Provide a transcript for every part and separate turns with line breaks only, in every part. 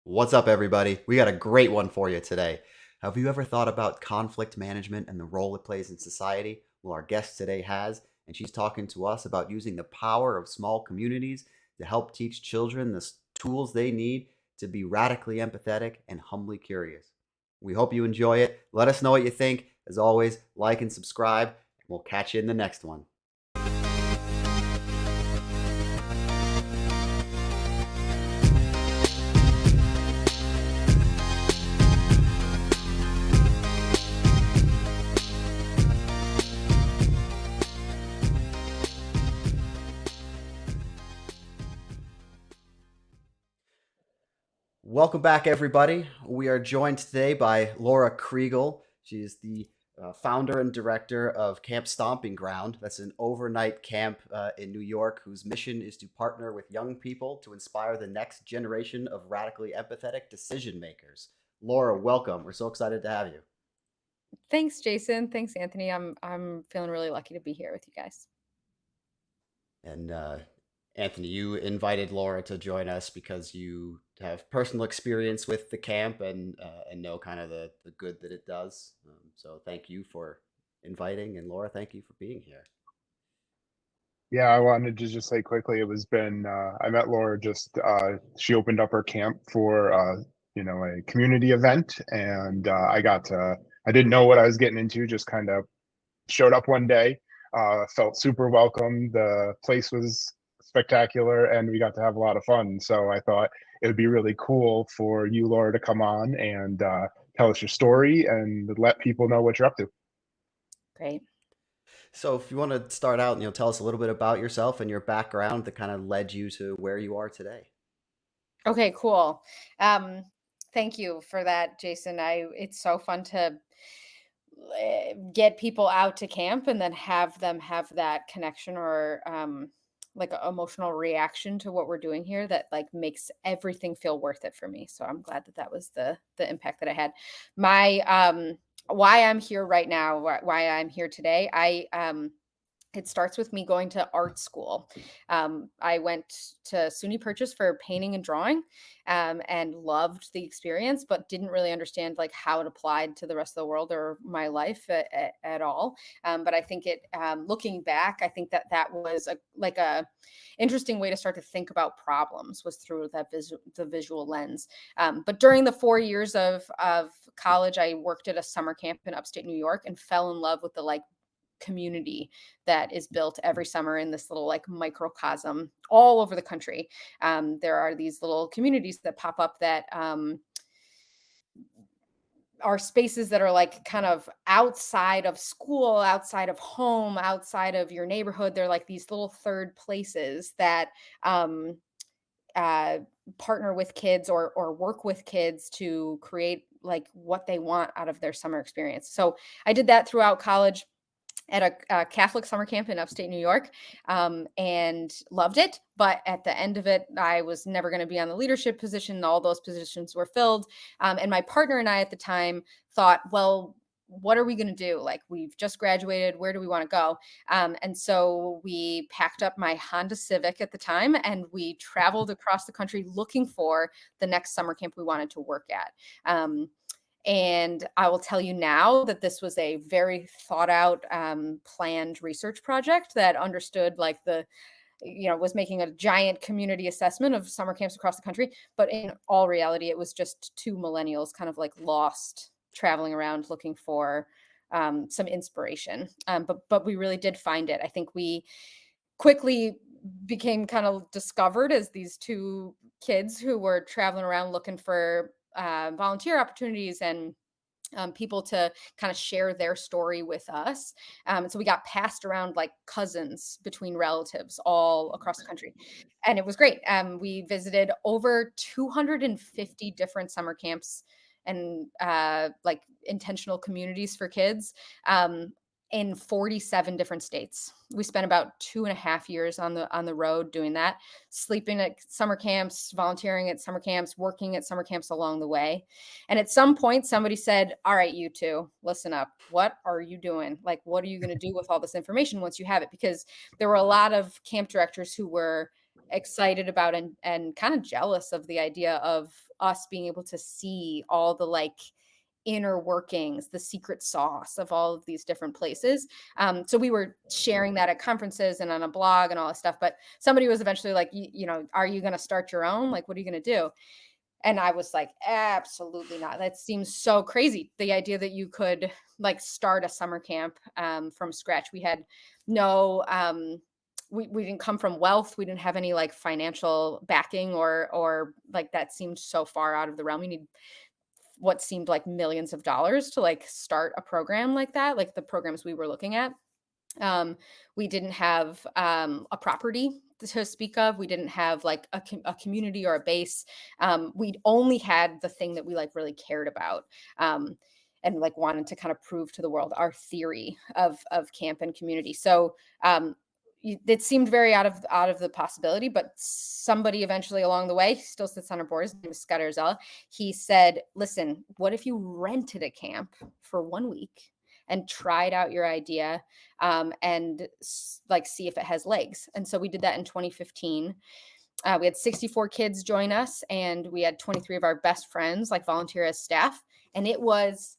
What's up, everybody? We got a great one for you today. Have you ever thought about conflict management and the role it plays in society? Well, our guest today has, and she's talking to us about using the power of small communities to help teach children the tools they need to be radically empathetic and humbly curious. We hope you enjoy it. Let us know what you think. As always, like and subscribe, and we'll catch you in the next one. Welcome back, everybody. We are joined today by Laura Kriegel. She is the founder and director of Camp Stomping Ground. That's an overnight camp in New York whose mission is to partner with young people to inspire the next generation of radically empathetic decision makers. Laura, welcome. We're so excited to have you.
Thanks, Jason. Thanks, Anthony. I'm feeling really lucky to be here with you guys.
And Anthony, you invited Laura to join us because you have personal experience with the camp and know kind of the good that it does. So thank you for inviting, and Laura, thank you for being here.
Yeah, I wanted to just say quickly, I met Laura just, she opened up her camp for, a community event, and I didn't know what I was getting into, just kind of showed up one day, felt super welcome. The place was spectacular, and we got to have a lot of fun. So I thought it would be really cool for you, Laura, to come on and tell us your story and let people know what you're up to.
Great.
So if you want to start out and tell us a little bit about yourself and your background that kind of led you to where you are today.
Okay, cool. Um, Thank you for that, Jason. It's so fun to get people out to camp and then have them have that connection or like a emotional reaction to what we're doing here that like makes everything feel worth it for me. So I'm glad that that was the impact that I had. My why I'm here right now, why I'm here today. It starts with me going to art school. I went to SUNY Purchase for painting and drawing, and loved the experience, but didn't really understand like how it applied to the rest of the world or my life at all. But I think looking back, I think that that was a interesting way to start to think about problems was through the visual lens. But during the 4 years of college, I worked at a summer camp in upstate New York and fell in love with the like community that is built every summer in this little like microcosm all over the country. There are these little communities that pop up that are spaces that are like kind of outside of school, outside of home, outside of your neighborhood. They're like these little third places that um, uh, partner with kids or work with kids to create like what they want out of their summer experience. So I did that throughout college at a Catholic summer camp in upstate New York, and loved it. But at the end of it, I was never going to be on the leadership position. All those positions were filled. And my partner and I at the time thought, well, what are we going to do? Like, we've just graduated. Where do we want to go? And so we packed up my Honda Civic at the time and we traveled across the country looking for the next summer camp we wanted to work at. And I will tell you now that this was a very thought out, planned research project that understood like was making a giant community assessment of summer camps across the country. But in all reality, it was just two millennials kind of like lost traveling around looking for some inspiration. But we really did find it. I think we quickly became kind of discovered as these two kids who were traveling around looking for volunteer opportunities and people to kind of share their story with us. And so we got passed around like cousins between relatives all across the country. And it was great. We visited over 250 different summer camps and like intentional communities for kids. In 47 different states. We spent about 2.5 years on the road doing that, sleeping at summer camps, volunteering at summer camps, working at summer camps along the way. And at some point, somebody said, "All right, you two, listen up. What are you doing? Like, what are you going to do with all this information once you have it?" Because there were a lot of camp directors who were excited about and kind of jealous of the idea of us being able to see all the like inner workings, the secret sauce of all of these different places. So we were sharing that at conferences and on a blog and all this stuff. But somebody was eventually like, you know, are you going to start your own? Like, what are you going to do? And I was like, absolutely not. That seems so crazy. The idea that you could like start a summer camp from scratch. We had no, we didn't come from wealth. We didn't have any like financial backing or like that seemed so far out of the realm. You need what seemed like millions of dollars to like start a program like that, like the programs we were looking at. We didn't have a property to speak of. We didn't have like a community or a base. We only had the thing that we like really cared about. And like wanted to kind of prove to the world our theory of camp and community. So it seemed very out of the possibility, but somebody eventually along the way, he still sits on our board. His name is Scott Arzella. He said, "Listen, what if you rented a camp for 1 week and tried out your idea and like see if it has legs?" And so we did that in 2015. We had 64 kids join us, and we had 23 of our best friends like volunteer as staff, and it was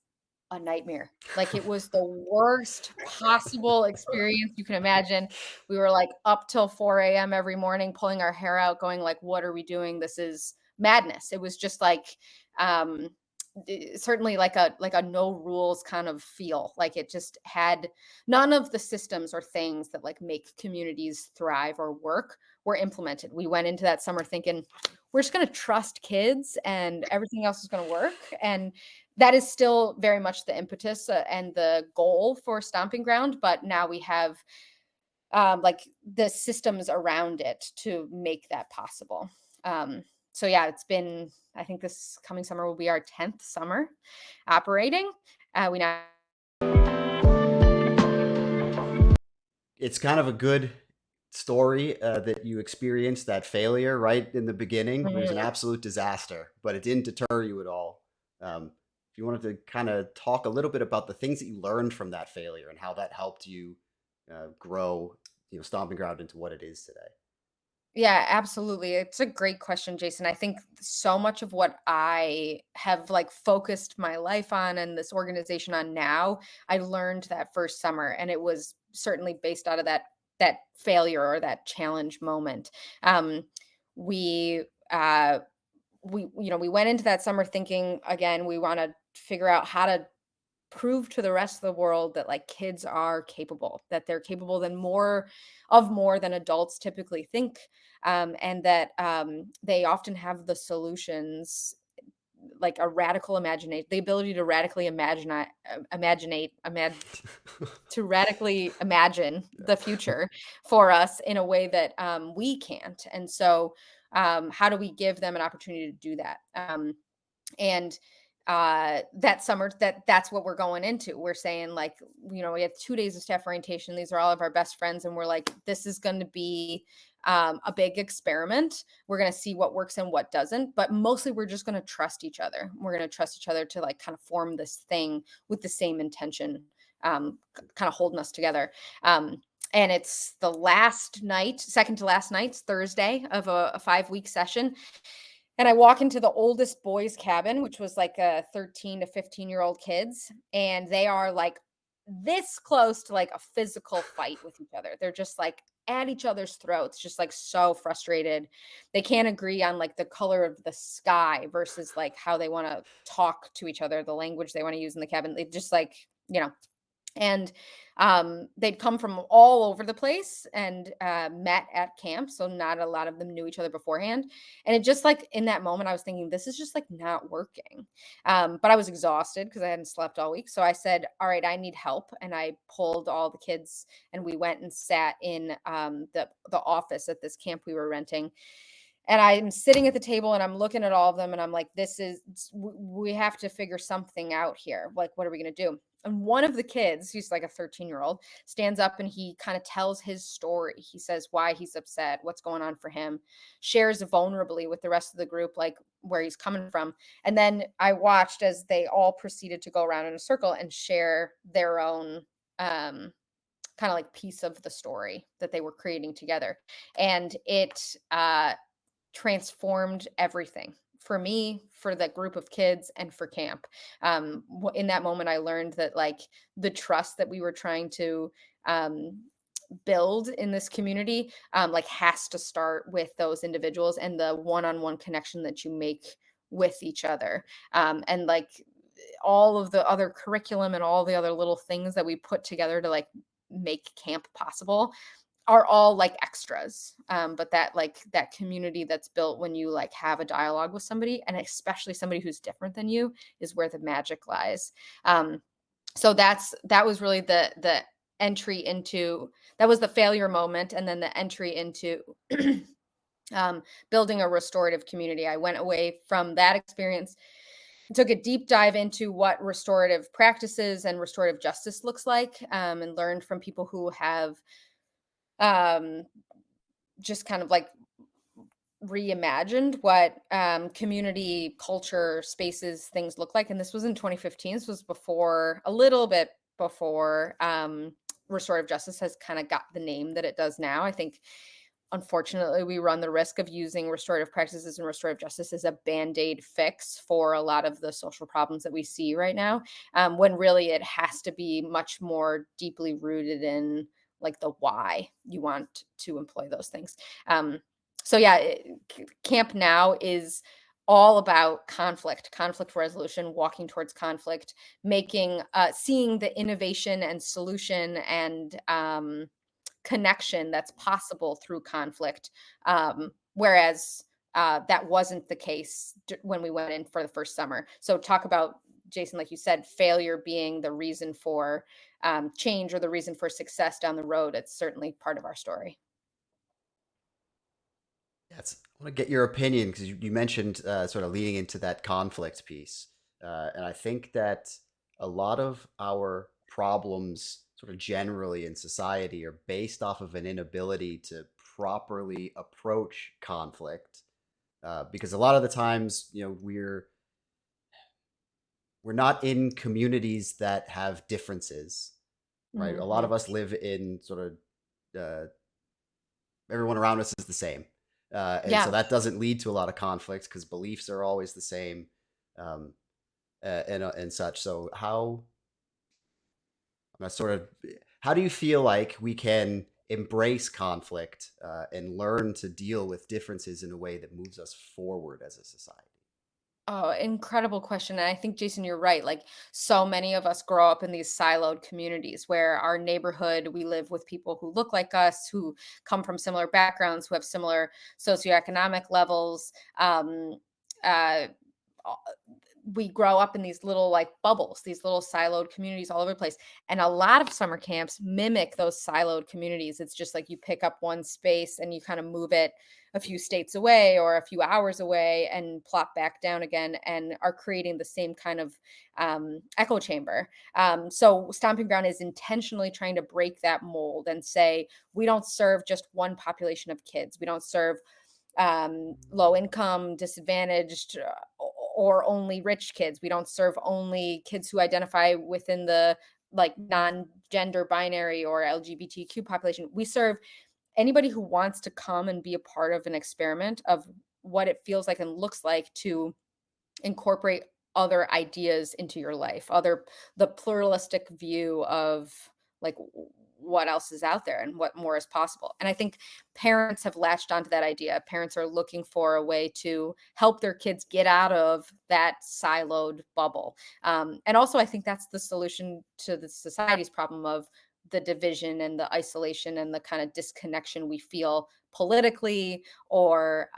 a nightmare. Like it was the worst possible experience you can imagine. We were like up till 4 a.m. every morning, pulling our hair out, going like, what are we doing? This is madness. It was just like um certainly like a no rules kind of feel. Like it just had none of the systems or things that like make communities thrive or work were implemented. We went into that summer thinking we're just going to trust kids and everything else is going to work. And that is still very much the impetus and the goal for Stomping Ground. But now we have like the systems around it to make that possible. So yeah, it's been, I think this coming summer will be our 10th summer operating. We now
It's kind of a good story that you experienced that failure right in the beginning. It was an absolute disaster, but it didn't deter you at all. If you wanted to kind of talk a little bit about the things that you learned from that failure and how that helped you grow, Stomping Ground into what it is today.
Yeah, absolutely. It's a great question, Jason. I think so much of what I have like focused my life on and this organization on now, I learned that first summer, and it was certainly based out of that failure or that challenge moment. Um, we we went into that summer thinking again we want to figure out how to prove to the rest of the world that like kids are capable, that they're capable than more than adults typically think, and that they often have the solutions, like a radical imagination, the ability to radically to radically imagine the future for us in a way that we can't. And so, how do we give them an opportunity to do that? And that summer, that's what we're going into. We're saying like, we had 2 days of staff orientation. These are all of our best friends, and we're like, this is going to be a big experiment. We're going to see what works and what doesn't, but mostly we're just going to trust each other. We're going to trust each other to like kind of form this thing with the same intention, kind of holding us together. And it's the last night, second to last night's Thursday of a 5-week session. And I walk into the oldest boys' cabin, which was like a 13 to 15-year-old kids. And they are like this close to like a physical fight with each other. They're just like at each other's throats, just like so frustrated. They can't agree on like the color of the sky versus like how they want to talk to each other, the language they want to use in the cabin. They just like, and they'd come from all over the place and met at camp, so not a lot of them knew each other beforehand. And it just like in that moment I was thinking this is just like not working. But I was exhausted because I hadn't slept all week, so I said, all right, I need help. And I pulled all the kids and we went and sat in the office at this camp we were renting. And I'm sitting at the table and I'm looking at all of them and I'm like, we have to figure something out here. Like, what are we going to do? And one of the kids, he's like a 13-year-old, stands up and he kind of tells his story. He says why he's upset, what's going on for him, shares vulnerably with the rest of the group, like where he's coming from. And then I watched as they all proceeded to go around in a circle and share their own kind kind of like piece of the story that they were creating together. And it transformed everything for me, for the group of kids, and for camp. In that moment, I learned that like the trust that we were trying to build in this community like has to start with those individuals and the one-on-one connection that you make with each other. And like all of the other curriculum and all the other little things that we put together to like make camp possible are all like extras. But that like that community that's built when you like have a dialogue with somebody, and especially somebody who's different than you, is where the magic lies. So that was really the entry into, that was the failure moment, and then the entry into building a restorative community. I went away from that experience, took a deep dive into what restorative practices and restorative justice looks like, and learned from people who have um, just kind of like reimagined what community culture spaces things look like. And this was in 2015. This was before, a little bit before restorative justice has kind of got the name that it does now. I think unfortunately we run the risk of using restorative practices and restorative justice as a band-aid fix for a lot of the social problems that we see right now, when really it has to be much more deeply rooted in like the why you want to employ those things. So yeah, camp now is all about conflict resolution, walking towards conflict, making seeing the innovation and solution and connection that's possible through conflict. Whereas that wasn't the case when we went in for the first summer. So talk about, Jason, like you said, failure being the reason for change or the reason for success down the road. It's certainly part of our story.
Yes, I want to get your opinion because you mentioned sort of leading into that conflict piece. And I think that a lot of our problems, sort of generally in society, are based off of an inability to properly approach conflict. Because a lot of the times, we're not in communities that have differences, right? A lot
Mm-hmm.
of us live in sort of everyone around us is the same. And so
Yeah.
that doesn't lead to a lot of conflicts because beliefs are always the same, and such. So sort of how do you feel like we can embrace conflict and learn to deal with differences in a way that moves us forward as a society?
Oh, incredible question. And I think, Jason, you're right. Like, so many of us grow up in these siloed communities where our neighborhood, we live with people who look like us, who come from similar backgrounds, who have similar socioeconomic levels. Uh, uh, we grow up in these little like bubbles, these little siloed communities all over the place. And a lot of summer camps mimic those siloed communities. It's just like you pick up one space and you kind of move it a few states away or a few hours away and plop back down again, and are creating the same kind of echo chamber. So Stomping Ground is intentionally trying to break that mold and say, we don't serve just one population of kids. We don't serve low income, disadvantaged, or only rich kids. We don't serve only kids who identify within the like non-gender binary or LGBTQ population. We serve anybody who wants to come and be a part of an experiment of what it feels like and looks like to incorporate other ideas into your life, the pluralistic view of like what else is out there and what more is possible. And I think parents have latched onto that idea. Parents are looking for a way to help their kids get out of that siloed bubble. And also, I think that's the solution to the society's problem of the division and the isolation and the kind of disconnection we feel politically or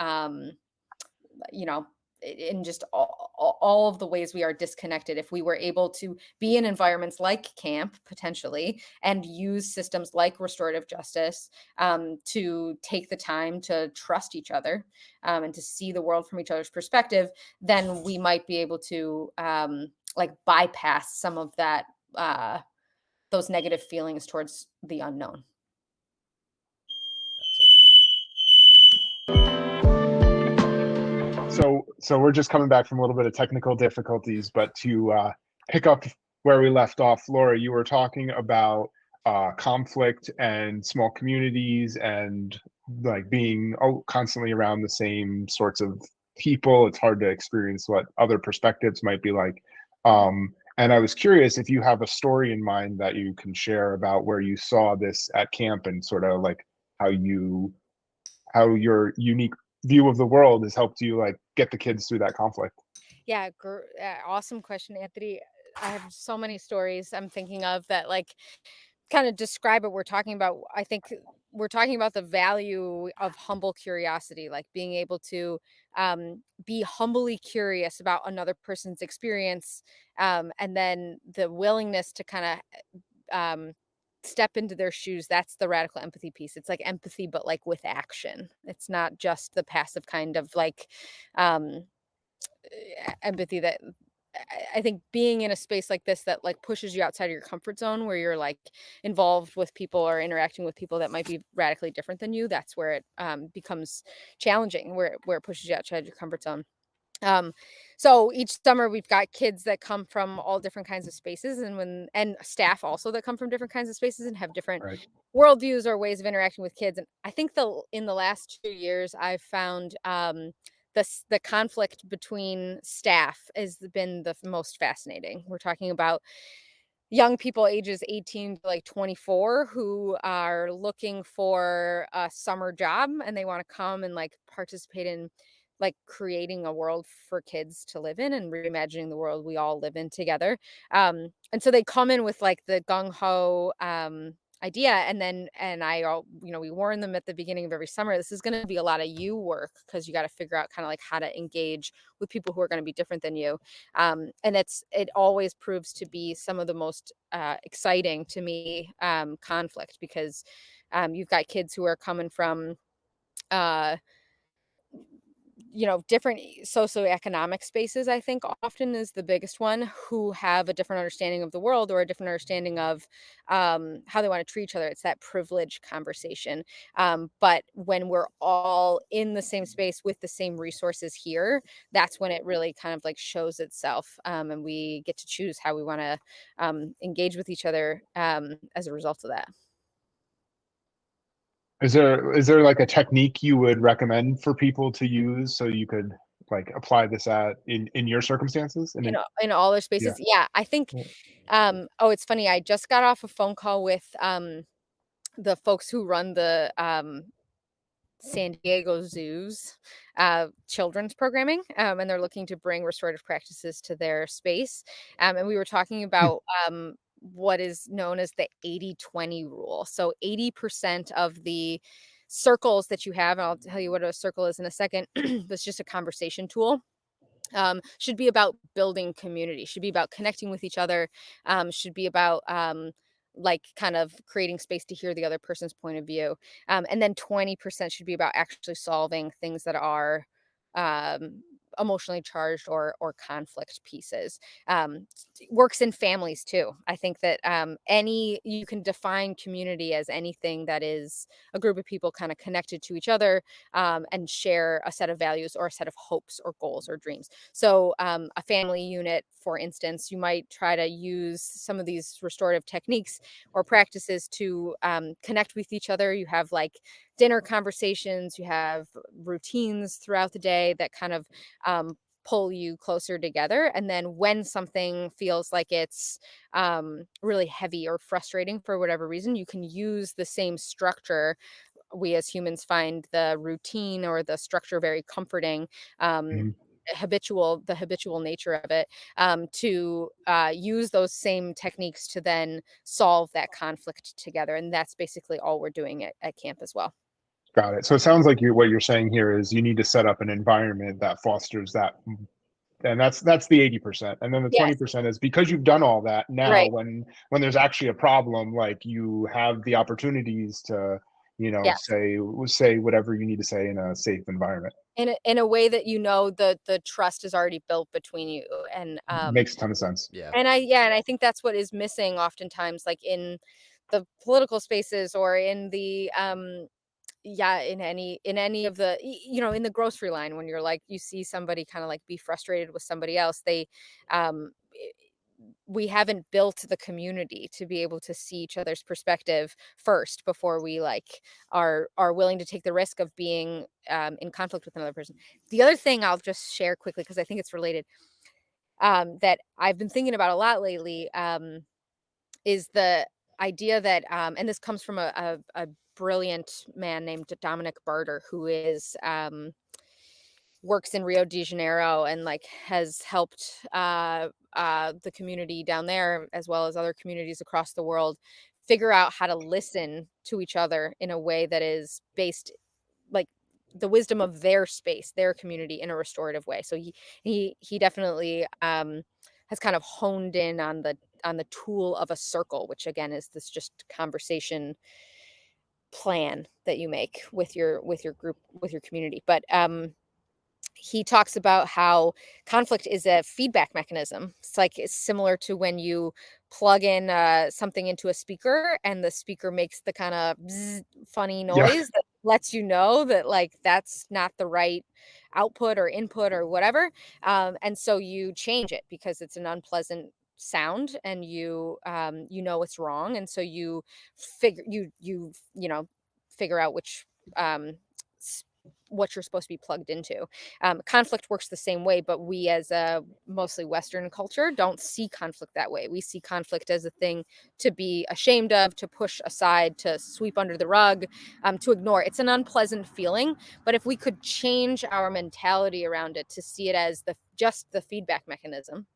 you know, in just all of the ways we are disconnected. If we were able to be in environments like camp potentially and use systems like restorative justice to take the time to trust each other and to see the world from each other's perspective, then we might be able to like bypass some of that those negative feelings towards the unknown.
That's a
So we're just coming back from a little bit of technical difficulties, but to pick up where we left off, Laura, you were talking about conflict and small communities and like being constantly around the same sorts of people. It's hard to experience what other perspectives might be like. And I was curious if you have a story in mind that you can share about where you saw this at camp and sort of like how you how your unique view of the world has helped you like get the kids through that conflict.
Yeah, awesome question, Anthony. I have so many stories I'm thinking of that like kind of describe what we're talking about. I think we're talking about the value of humble curiosity, like being able to be humbly curious about another person's experience, and then the willingness to kind of step into their shoes. That's the radical empathy piece. It's like empathy, but like with action. It's not just the passive kind of like um, empathy that I think being in a space like this that like pushes you outside of your comfort zone where you're like involved with people or interacting with people that might be radically different than you, that's where it becomes challenging, where it pushes you outside your comfort zone. Um, so each summer we've got kids that come from all different kinds of spaces and staff also that come from different kinds of spaces and have different
Right.
worldviews or ways of interacting with kids. And I think in the last 2 years I've found the conflict between staff has been the most fascinating. We're talking about young people ages 18 to like 24 who are looking for a summer job and they want to come and like participate in like creating a world for kids to live in and reimagining the world we all live in together. And so they come in with like the gung ho idea, and then we warn them at the beginning of every summer this is going to be a lot of you work because you got to figure out kind of like how to engage with people who are going to be different than you. And it always proves to be some of the most exciting to me conflict because you've got kids who are coming from uh, different socioeconomic spaces. I think often is the biggest one, who have a different understanding of the world or a different understanding of how they want to treat each other. It's that privilege conversation. But when we're all in the same space with the same resources here, that's when it really kind of like shows itself. And we get to choose how we want to engage with each other as a result of that.
Is there like a technique you would recommend for people to use so you could like apply this at in your circumstances? And
In all their
yeah.
spaces. Yeah, I think it's funny. I just got off a phone call with the folks who run the San Diego Zoo's children's programming, and they're looking to bring restorative practices to their space. And we were talking about what is known as the 80-20 rule. So 80% of the circles that you have, and I'll tell you what a circle is in a second, that's just a conversation tool, should be about building community, should be about connecting with each other, should be about like kind of creating space to hear the other person's point of view. And then 20% should be about actually solving things that are um, emotionally charged or conflict pieces. Works in families too. I think that you can define community as anything that is a group of people kind of connected to each other and share a set of values or a set of hopes or goals or dreams. So, a family unit, for instance, you might try to use some of these restorative techniques or practices to connect with each other. You have like dinner conversations, you have routines throughout the day that kind of pull you closer together. And then when something feels like it's really heavy or frustrating for whatever reason, you can use the same structure. We as humans find the routine or the structure very comforting. um,
Mhm.
the habitual nature of it, to use those same techniques to then solve that conflict together, and that's basically all we're doing at camp as well.
Got it. So it sounds like what you're saying here is you need to set up an environment that fosters that, and that's the 80%. And then the
Yes.
20% is because you've done all that. Now
Right.
when there's actually a problem, like you have the opportunities to,
Yes.
say whatever you need to say in a safe environment.
In a way that the trust is already built between you,
Makes a ton of sense.
Yeah.
and I think that's what is missing oftentimes, like in the political spaces or in the yeah, in any of the in the grocery line when you're like you see somebody kind of like be frustrated with somebody else, we haven't built the community to be able to see each other's perspective first before we like are willing to take the risk of being in conflict with another person. The other thing I'll just share quickly because I think it's related, that I've been thinking about a lot lately, is the idea that, and this comes from a brilliant man named Dominic Barter, who is works in Rio de Janeiro and like has helped the community down there as well as other communities across the world figure out how to listen to each other in a way that is based like the wisdom of their space, their community in a restorative way. So he definitely has kind of honed in on the tool of a circle, which again is this just conversation plan that you make with your group, with your community. But he talks about how conflict is a feedback mechanism. It's like it's similar to when you plug in something into a speaker and the speaker makes the kind of funny
Yeah.
noise that lets you know that like that's not the right output or input or whatever. And so you change it because it's an unpleasant sound and you know it's wrong, and so you figure out which um what you're supposed to be plugged into. Conflict works the same way, but we as a mostly Western culture don't see conflict that way. We see conflict as a thing to be ashamed of, to push aside, to sweep under the rug, to ignore. It's an unpleasant feeling, but if we could change our mentality around it to see it as just the feedback mechanism,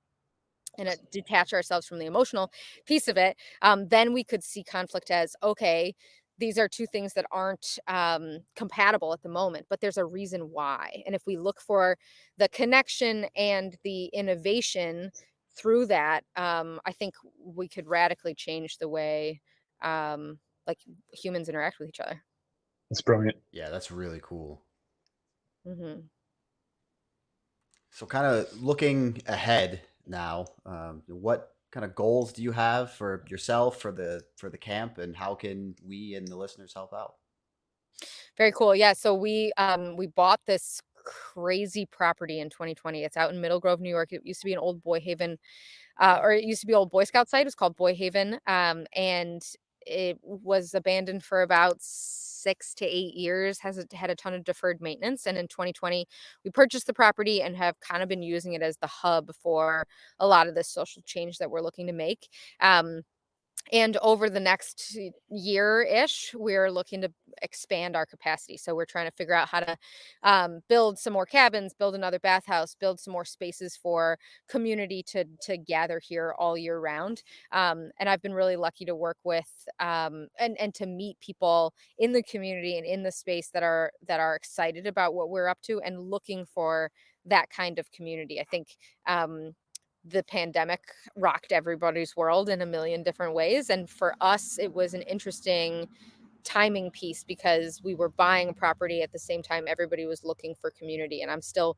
and detach ourselves from the emotional piece of it, then we could see conflict as, okay, these are two things that aren't compatible at the moment, but there's a reason why. And if we look for the connection and the innovation through that, I think we could radically change the way like humans interact with each other.
It's brilliant.
Yeah, that's really cool.
Hmm.
So, kind of looking ahead now, what kind of goals do you have for yourself for the camp, and how can we and the listeners help out?
Very cool. Yeah. So we bought this crazy property in 2020. It's out in Middle Grove, New York. It used to be an old Boy Haven, or it used to be old Boy Scout site. It was called Boy Haven, and it was abandoned for about 6 to 8 years. Has had a ton of deferred maintenance, and in 2020 we purchased the property and have kind of been using it as the hub for a lot of this social change that we're looking to make. And over the next year-ish, we're looking to expand our capacity. So we're trying to figure out how to build some more cabins, build another bathhouse, build some more spaces for community to gather here all year round. And I've been really lucky to work with and to meet people in the community and in the space that are excited about what we're up to and looking for that kind of community. I think the pandemic rocked everybody's world in a million different ways. And for us, it was an interesting timing piece because we were buying a property at the same time everybody was looking for community. And I'm still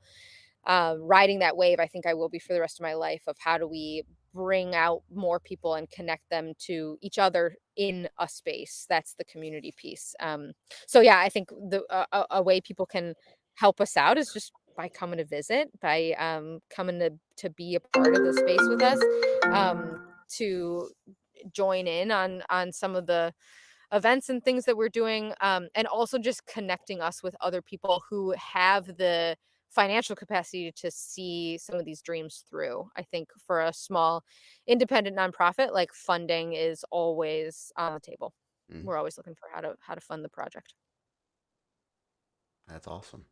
riding that wave. I think I will be for the rest of my life of how do we bring out more people and connect them to each other in a space. That's the community piece. So yeah, I think a way people can help us out is just by coming to visit, by coming to be a part of the space with us, to join in on some of the events and things that we're doing, and also just connecting us with other people who have the financial capacity to see some of these dreams through. I think for a small independent nonprofit, like funding is always on the table.
Mhm.
We're always looking for how to fund the project.
That's awesome.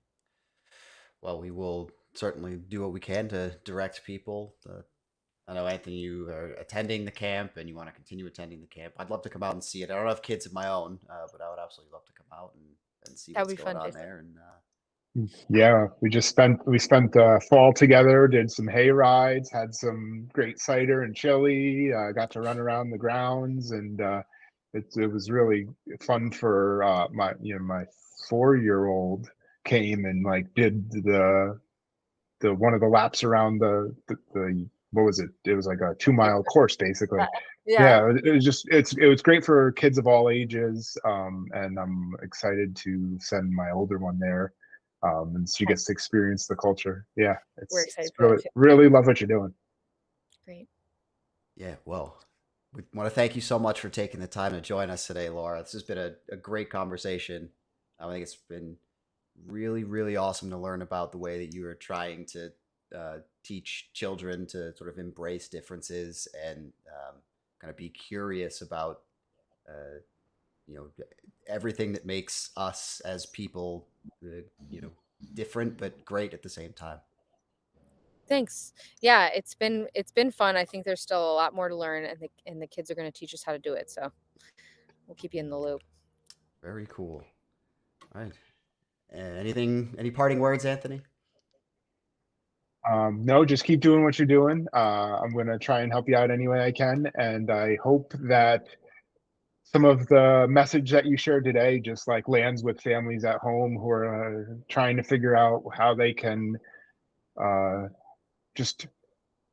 Well, we will certainly do what we can to direct people. I know, Anthony, you are attending the camp and you want to continue attending the camp. I'd love to come out and see it. I don't have kids of my own, but I would absolutely love to come out and see
That would
what's
be
going
fun,
on
Jason.
there. And
Yeah, we spent fall together, did some hay rides, had some great cider and chili, got to run around the grounds, and it was really fun for my 4-year-old came and like did the one of the laps around the what was it? It was like a 2 mile course basically.
Yeah.
Yeah, it was just it was great for kids of all ages, and I'm excited to send my older one there, and she gets to experience the culture. Yeah,
We're
it's
excited for that
really
too.
really love what you're doing.
Great.
Yeah, well, we want to thank you so much for taking the time to join us today, Laura. This has been a great conversation. I think it's been really, really awesome to learn about the way that you are trying to teach children to sort of embrace differences and kind of be curious about, uh, you know, everything that makes us as people, you know, different but great at the same time.
Thanks. Yeah, it's been fun. I think there's still a lot more to learn, and the kids are going to teach us how to do it. So we'll keep you in the loop.
Very cool. All right. Anything? Any parting words, Anthony?
No, just keep doing what you're doing. I'm going to try and help you out any way I can. And I hope that some of the message that you shared today just like lands with families at home who are trying to figure out how they can just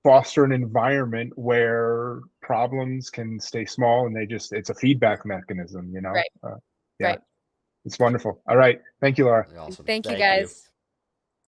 foster an environment where problems can stay small and it's a feedback mechanism,
Right.
yeah,
Right.
it's wonderful. All right. Thank you, Laura.
Awesome.
Thank you,
Thank you.
guys.